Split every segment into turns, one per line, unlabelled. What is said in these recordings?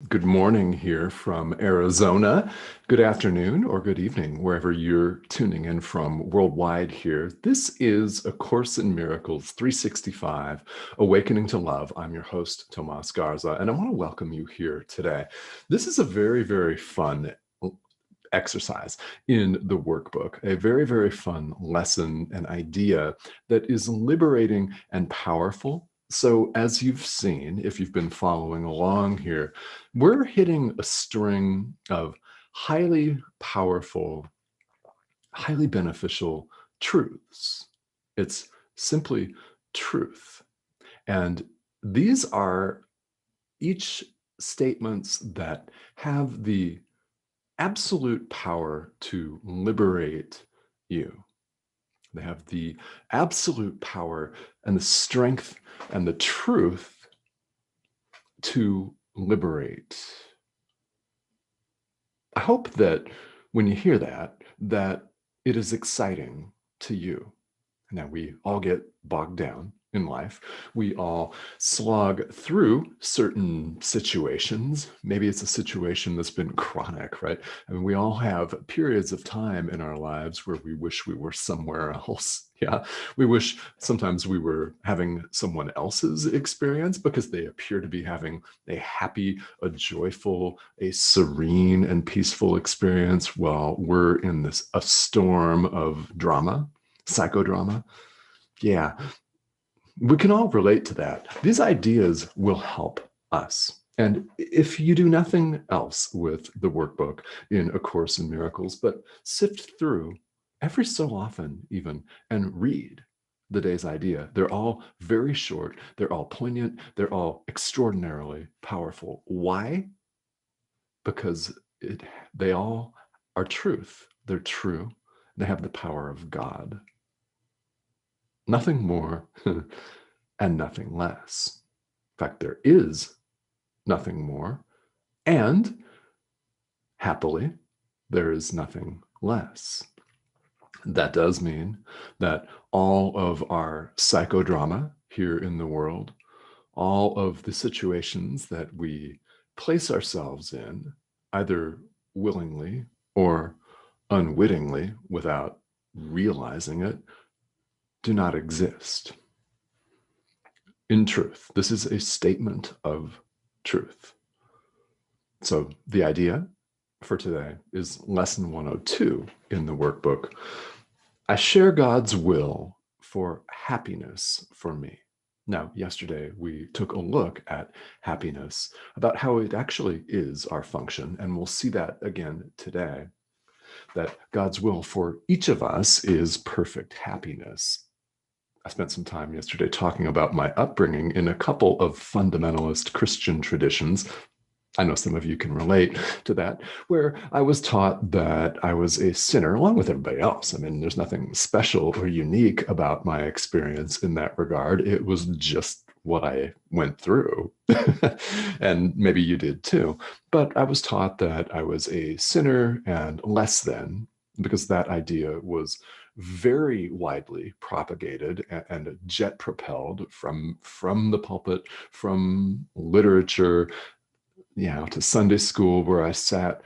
Good morning here from Arizona. Good afternoon or good evening, wherever you're tuning in from worldwide here. This is A Course in Miracles 365, Awakening to Love. I'm your host, Tomás Garza, and I want to welcome you here today. This is a very, very fun exercise in the workbook, a very, very fun lesson and idea that is liberating and powerful. So as you've seen, if you've been following along here, we're hitting a string of highly powerful, highly beneficial truths. It's simply truth. And these are each statements that have the absolute power to liberate you. They have the absolute power and the strength and the truth to liberate. I hope that when you hear that, that it is exciting to you. Now, we all get bogged down in life. We all slog through certain situations. Maybe it's a situation that's been chronic, right? I mean, we all have periods of time in our lives where we wish we were somewhere else. Yeah. We wish sometimes we were having someone else's experience because they appear to be having a happy, a joyful, a serene and peaceful experience while we're in a storm of drama, psychodrama. Yeah, we can all relate to that. These ideas will help us. And if you do nothing else with the workbook in A Course in Miracles, but sift through every so often even and read the day's idea. They're all very short. They're all poignant. They're all extraordinarily powerful. Why? Because they all are truth. They're true. They have the power of God. Nothing more and nothing less. In fact, there is nothing more, and happily, there is nothing less. That does mean that all of our psychodrama here in the world, all of the situations that we place ourselves in, either willingly or unwittingly without realizing it, do not exist. In truth, this is a statement of truth. So the idea for today is lesson 102 in the workbook. I share God's will for happiness for me. Now, yesterday we took a look at happiness, about how it actually is our function, and we'll see that again today, that God's will for each of us is perfect happiness. I spent some time yesterday talking about my upbringing in a couple of fundamentalist Christian traditions. I know some of you can relate to that, where I was taught that I was a sinner along with everybody else. I mean, there's nothing special or unique about my experience in that regard. It was just what I went through. And maybe you did too. But I was taught that I was a sinner and less than, because that idea was very widely propagated and jet propelled from the pulpit, from literature, to Sunday school, where I sat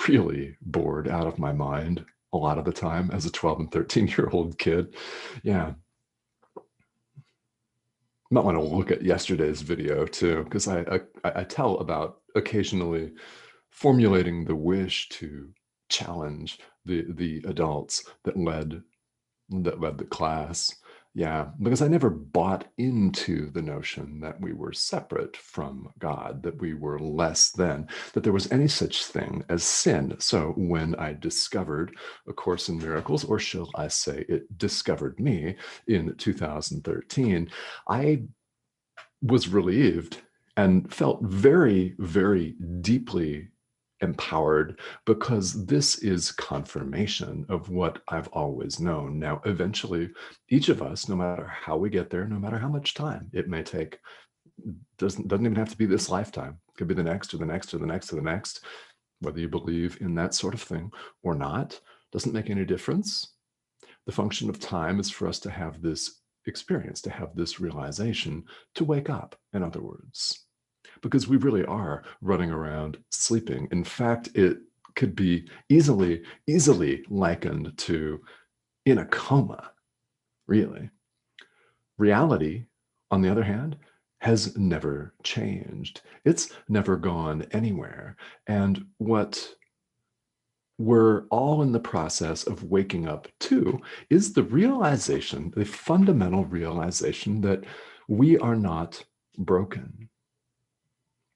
really bored out of my mind a lot of the time as a 12 and 13-year-old kid. Yeah. Might want to look at yesterday's video too, because I tell about occasionally formulating the wish to challenge the adults that led the class. Yeah, because I never bought into the notion that we were separate from God, that we were less than, that there was any such thing as sin. So when I discovered A Course in Miracles, or shall I say it discovered me in 2013, I was relieved and felt very, very deeply empowered, because this is confirmation of what I've always known. Now, eventually, each of us, no matter how we get there, no matter how much time it may take, doesn't even have to be this lifetime. It could be the next or the next or the next or the next. Whether you believe in that sort of thing or not, doesn't make any difference. The function of time is for us to have this experience, to have this realization, to wake up, in other words. because we really are running around sleeping. In fact, it could be easily likened to in a coma, really. Reality, on the other hand, has never changed. It's never gone anywhere. And what we're all in the process of waking up to is the realization, the fundamental realization that we are not broken.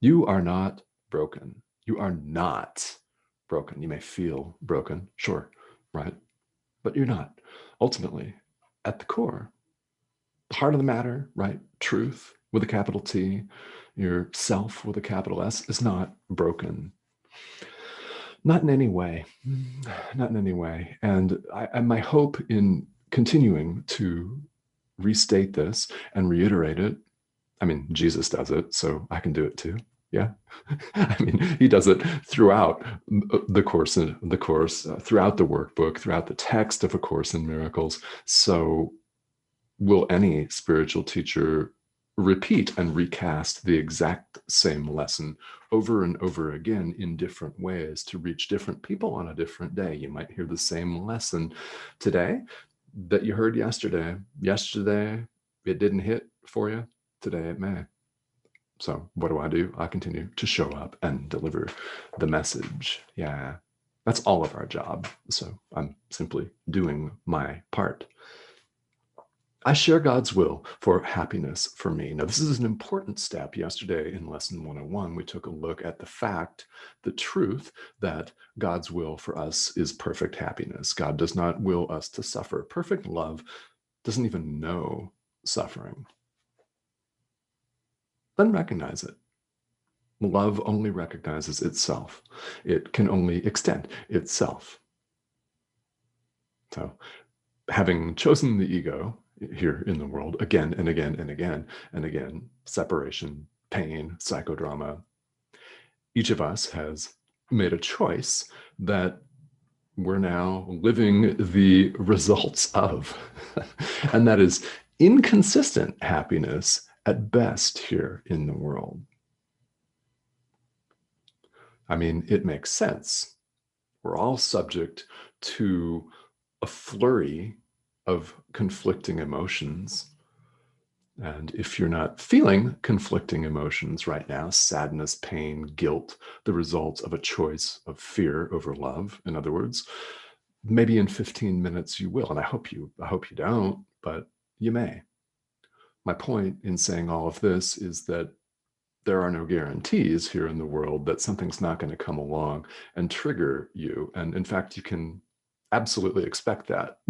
You are not broken. You are not broken. You may feel broken, sure, right? But you're not. Ultimately, at the core, the heart of the matter, right? Truth with a capital T, your self with a capital S is not broken. Not in any way. Not in any way. And my hope in continuing to restate this and reiterate it, I mean, Jesus does it, so I can do it too. Yeah. I mean, he does it throughout the course, throughout the workbook, throughout the text of A Course in Miracles. So will any spiritual teacher repeat and recast the exact same lesson over and over again in different ways to reach different people on a different day? You might hear the same lesson today that you heard yesterday. Yesterday, it didn't hit for you. Today, it may. So what do? I continue to show up and deliver the message. Yeah, that's all of our job. So I'm simply doing my part. I share God's will for happiness for me. Now, this is an important step. Yesterday in Lesson 101, we took a look at the fact, the truth, that God's will for us is perfect happiness. God does not will us to suffer. Perfect love doesn't even know suffering. Doesn't recognize it. Love only recognizes itself. It can only extend itself. So, having chosen the ego here in the world again and again and again and again, separation, pain, psychodrama, each of us has made a choice that we're now living the results of. And that is inconsistent happiness at best here in the world. I mean, it makes sense. We're all subject to a flurry of conflicting emotions. And if you're not feeling conflicting emotions right now, sadness, pain, guilt, the results of a choice of fear over love, in other words, maybe in 15 minutes you will. And I hope you don't, but you may. My point in saying all of this is that there are no guarantees here in the world that something's not going to come along and trigger you. And in fact, you can absolutely expect that.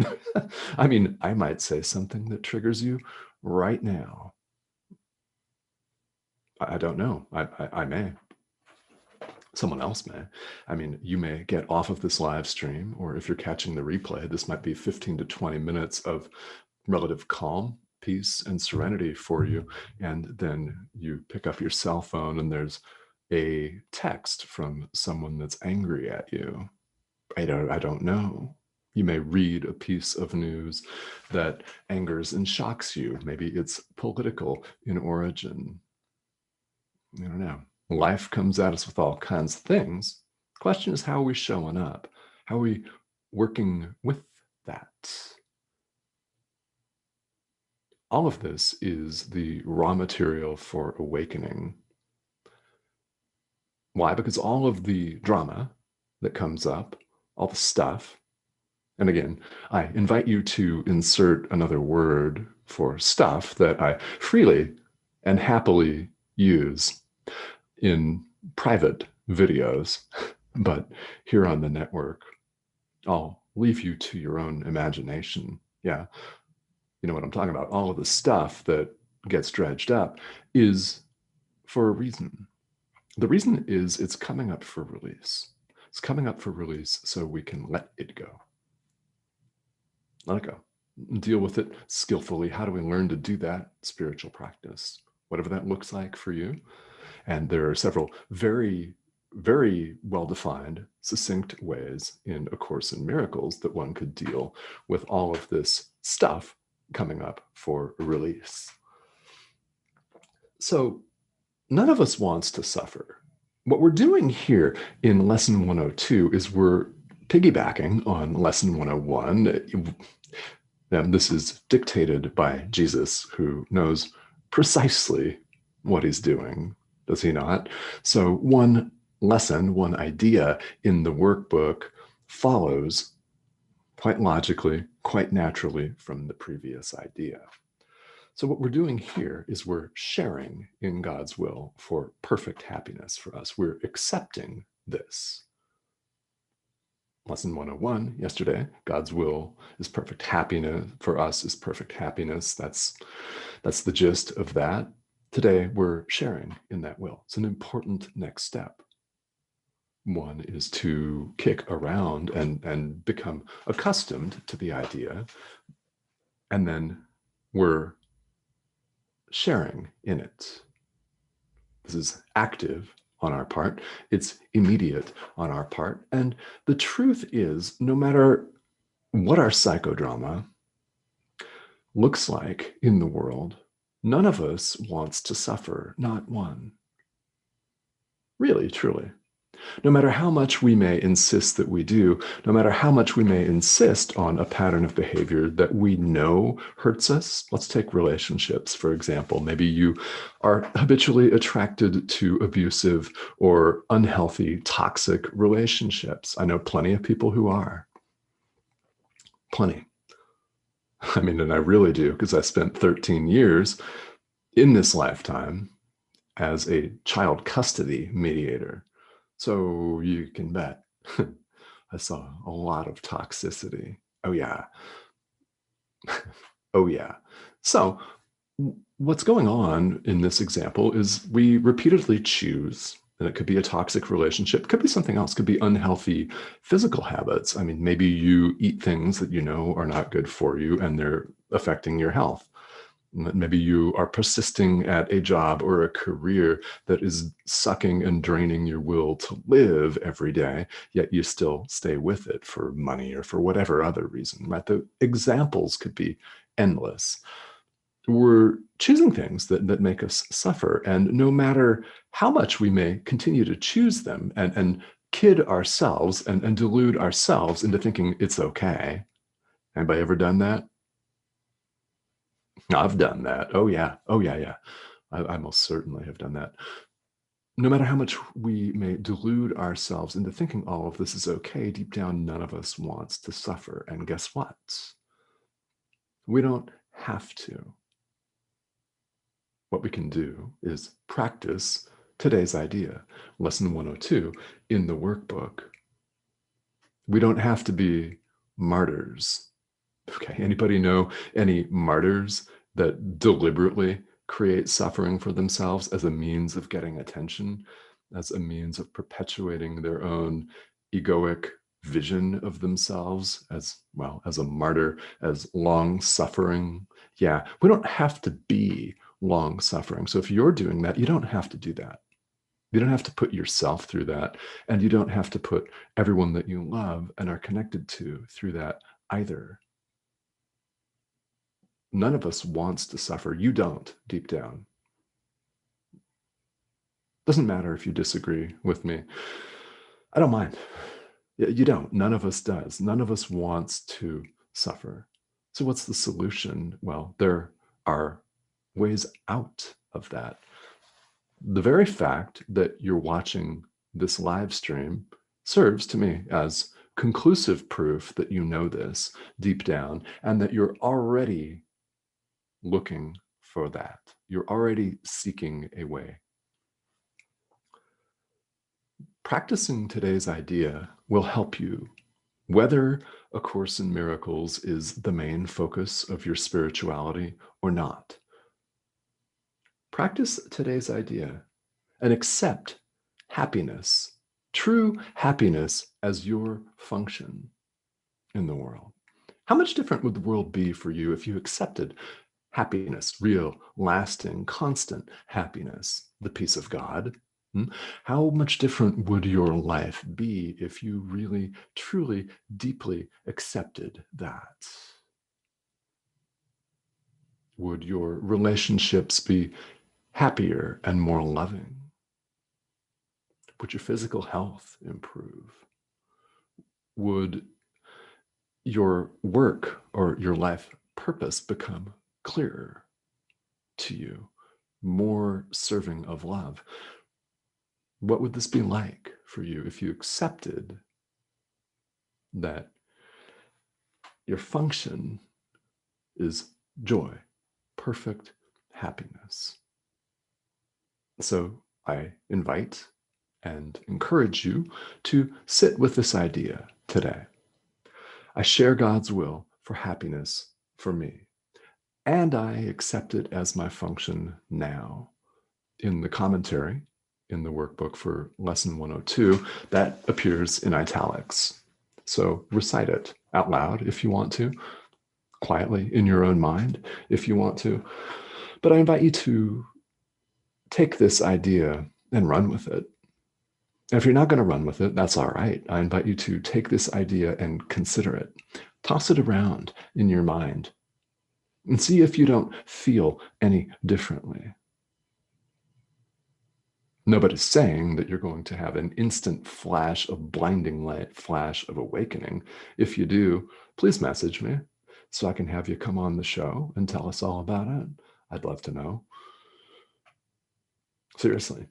I mean, I might say something that triggers you right now. I don't know. I may. Someone else may. I mean, you may get off of this live stream, or if you're catching the replay, this might be 15 to 20 minutes of relative calm, peace, and serenity for you. And then you pick up your cell phone and there's a text from someone that's angry at you. I don't know. You may read a piece of news that angers and shocks you. Maybe it's political in origin. I don't know. Life comes at us with all kinds of things. The question is, how are we showing up? How are we working with that? All of this is the raw material for awakening. Why? Because all of the drama that comes up, all the stuff, and again, I invite you to insert another word for stuff that I freely and happily use in private videos, but here on the network, I'll leave you to your own imagination. Yeah, you know what I'm talking about. All of the stuff that gets dredged up is for a reason. The reason is it's coming up for release. It's coming up for release so we can let it go. Let it go. Deal with it skillfully. How do we learn to do that? Spiritual practice, whatever that looks like for you. And there are several very, very well-defined, succinct ways in A Course in Miracles that one could deal with all of this stuff coming up for release. So none of us wants to suffer. What we're doing here in lesson 102 is we're piggybacking on lesson 101. And this is dictated by Jesus, who knows precisely what he's doing, does he not? So one lesson, one idea in the workbook follows quite logically, quite naturally from the previous idea. So what we're doing here is we're sharing in God's will for perfect happiness for us. We're accepting this. Lesson 101 yesterday, God's will is perfect happiness for us is perfect happiness. That's the gist of that. Today we're sharing in that will. It's an important next step. One is to kick around and become accustomed to the idea. And then we're sharing in it. This is active on our part. It's immediate on our part. And the truth is, no matter what our psychodrama looks like in the world, none of us wants to suffer, not one. Really, truly. No matter how much we may insist that we do, no matter how much we may insist on a pattern of behavior that we know hurts us. Let's take relationships, for example. Maybe you are habitually attracted to abusive or unhealthy, toxic relationships. I know plenty of people who are. Plenty. I mean, and I really do, because I spent 13 years in this lifetime as a child custody mediator. So you can bet I saw a lot of toxicity. Oh, yeah. Oh, yeah. So what's going on in this example is we repeatedly choose, and it could be a toxic relationship, could be something else, could be unhealthy physical habits. I mean, maybe you eat things that you know are not good for you and they're affecting your health. Maybe you are persisting at a job or a career that is sucking and draining your will to live every day, yet you still stay with it for money or for whatever other reason, right? The examples could be endless. We're choosing things that make us suffer. And no matter how much we may continue to choose them and kid ourselves and delude ourselves into thinking it's okay. Anybody ever done that? I've done that. Oh, yeah. Oh, yeah, yeah. I most certainly have done that. No matter how much we may delude ourselves into thinking all of this is okay, deep down, none of us wants to suffer. And guess what? We don't have to. What we can do is practice today's idea, lesson 102 in the workbook. We don't have to be martyrs. Okay, anybody know any martyrs that deliberately create suffering for themselves as a means of getting attention, as a means of perpetuating their own egoic vision of themselves as well, as a martyr, as long suffering? Yeah, we don't have to be long suffering. So if you're doing that, you don't have to do that. You don't have to put yourself through that, and you don't have to put everyone that you love and are connected to through that either. None of us wants to suffer. You don't, deep down. Doesn't matter if you disagree with me. I don't mind. You don't. None of us does. None of us wants to suffer. So what's the solution? Well, there are ways out of that. The very fact that you're watching this live stream serves to me as conclusive proof that you know this deep down and that you're already looking for that. You're already seeking a way. Practicing today's idea will help you, whether A Course in Miracles is the main focus of your spirituality or not. Practice today's idea and accept happiness, true happiness, as your function in the world. How much different would the world be for you if you accepted happiness, real, lasting, constant happiness, the peace of God? How much different would your life be if you really, truly, deeply accepted that? Would your relationships be happier and more loving? Would your physical health improve? Would your work or your life purpose become clearer to you, more serving of love? What would this be like for you if you accepted that your function is joy, perfect happiness? So I invite and encourage you to sit with this idea today. I share God's will for happiness for me, and I accept it as my function now. In the commentary, in the workbook for lesson 102, that appears in italics. So recite it out loud if you want to, quietly in your own mind if you want to. But I invite you to take this idea and run with it. And if you're not going to run with it, that's all right. I invite you to take this idea and consider it. Toss it around in your mind and see if you don't feel any differently. Nobody's saying that you're going to have an instant flash of blinding light, flash of awakening. If you do, please message me so I can have you come on the show and tell us all about it. I'd love to know. Seriously.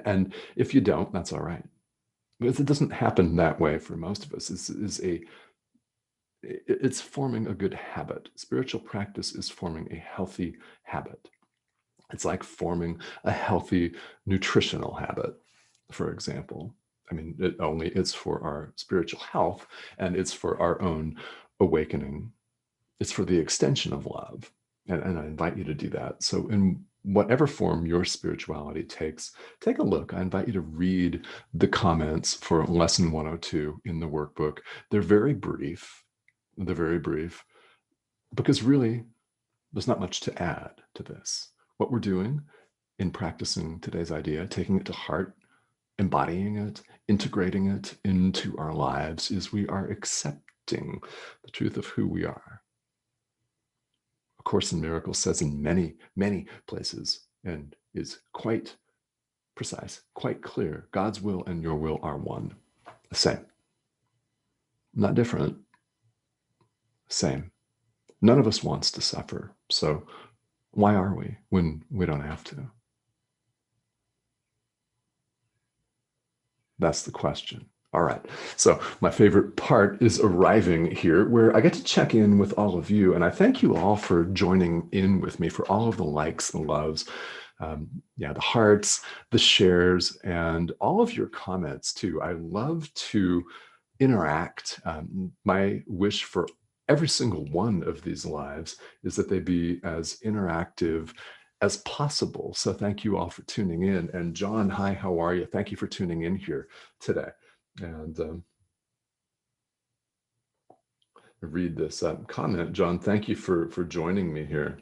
And if you don't, that's all right. Because it doesn't happen that way for most of us. It's forming a good habit. Spiritual practice is forming a healthy habit. It's like forming a healthy nutritional habit, for example. I mean, it's for our spiritual health and it's for our own awakening. It's for the extension of love. And I invite you to do that. So in whatever form your spirituality takes, take a look. I invite you to read the comments for lesson 102 in the workbook. They're very brief. They're very brief because really there's not much to add to this. What we're doing in practicing today's idea, taking it to heart, embodying it, integrating it into our lives, is we are accepting the truth of who we are. A Course in Miracles says in many, many places and is quite precise, quite clear, God's will and your will are one. The same. Not different. Same. None of us wants to suffer. So why are we when we don't have to? That's the question. All right. So my favorite part is arriving here where I get to check in with all of you. And I thank you all for joining in with me, for all of the likes, the loves, the hearts, the shares, and all of your comments too. I love to interact. My wish for every single one of these lives is that they be as interactive as possible. So thank you all for tuning in. And John, hi, how are you? Thank you for tuning in here today. And read this comment. John, thank you for joining me here.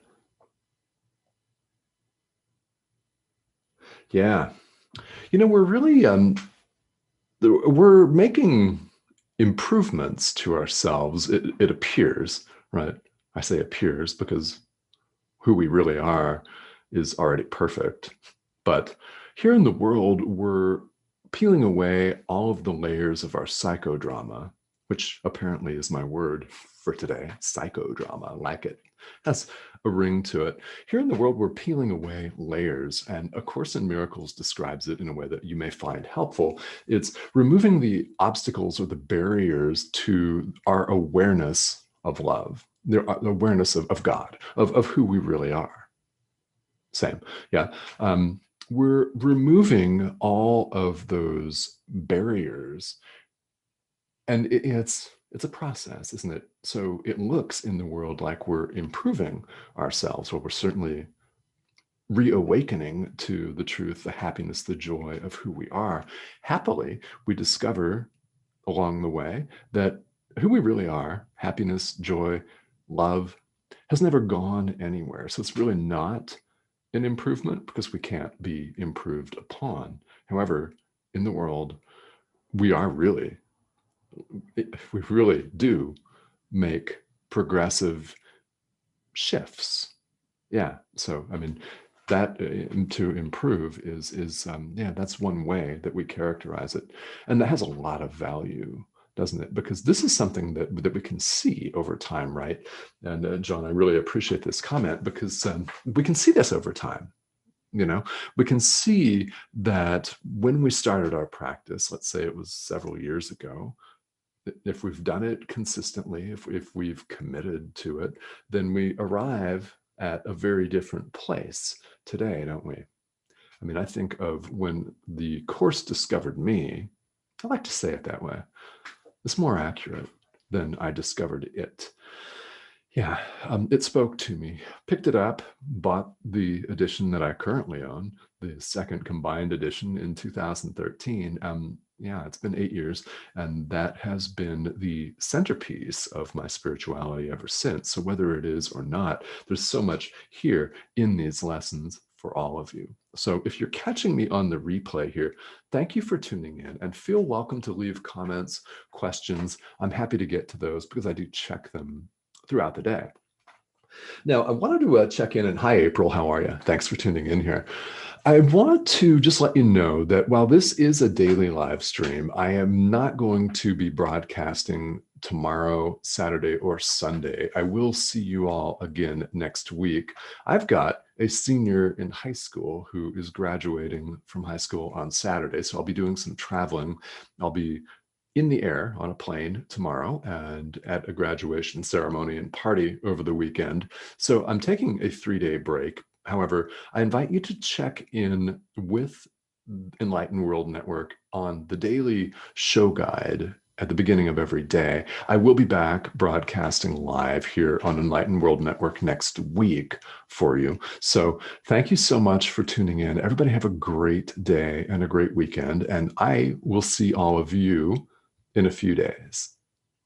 Yeah. We're really, we're making improvements to ourselves. It appears, right? I say appears because who we really are is already perfect. But here in the world, we're peeling away all of the layers of our psychodrama, which apparently is my word for today, psychodrama. I like it. Has a ring to it. Here in the world, we're peeling away layers, and A Course in Miracles describes it in a way that you may find helpful. It's removing the obstacles or the barriers to our awareness of love, the awareness of God, of who we really are. Same. Yeah. We're removing all of those barriers, and it's a process, isn't it? So it looks in the world like we're improving ourselves. Well, we're certainly reawakening to the truth, the happiness, the joy of who we are. Happily, we discover along the way that who we really are, happiness, joy, love, has never gone anywhere. So it's really not an improvement because we can't be improved upon. However, in the world, we really do make progressive shifts. Yeah. So, I mean, that to improve is yeah, that's one way that we characterize it, and that has a lot of value, doesn't it? Because this is something that we can see over time, right? And John, I really appreciate this comment because we can see this over time. You know, we can see that when we started our practice, let's say it was several years ago, if we've done it consistently, if we've committed to it, then we arrive at a very different place today, don't we? I mean, I think of when the course discovered me. I like to say it that way. It's more accurate than I discovered it. Yeah, it spoke to me. Picked it up, bought the edition that I currently own, the second combined edition in 2013. Yeah, it's been 8 years, and that has been the centerpiece of my spirituality ever since. So whether it is or not, there's so much here in these lessons for all of you. So if you're catching me on the replay here, thank you for tuning in, and feel welcome to leave comments, questions. I'm happy to get to those because I do check them throughout the day. Now, I wanted to check in, and hi, April, how are you? Thanks for tuning in here. I want to just let you know that while this is a daily live stream, I am not going to be broadcasting tomorrow, Saturday, or Sunday. I will see you all again next week. I've got a senior in high school who is graduating from high school on Saturday, so I'll be doing some traveling. I'll be in the air on a plane tomorrow and at a graduation ceremony and party over the weekend. So I'm taking a 3-day break. However, I invite you to check in with Enlightened World Network on the daily show guide at the beginning of every day. I will be back broadcasting live here on Enlightened World Network next week for you. So thank you so much for tuning in. Everybody have a great day and a great weekend. And I will see all of you in a few days.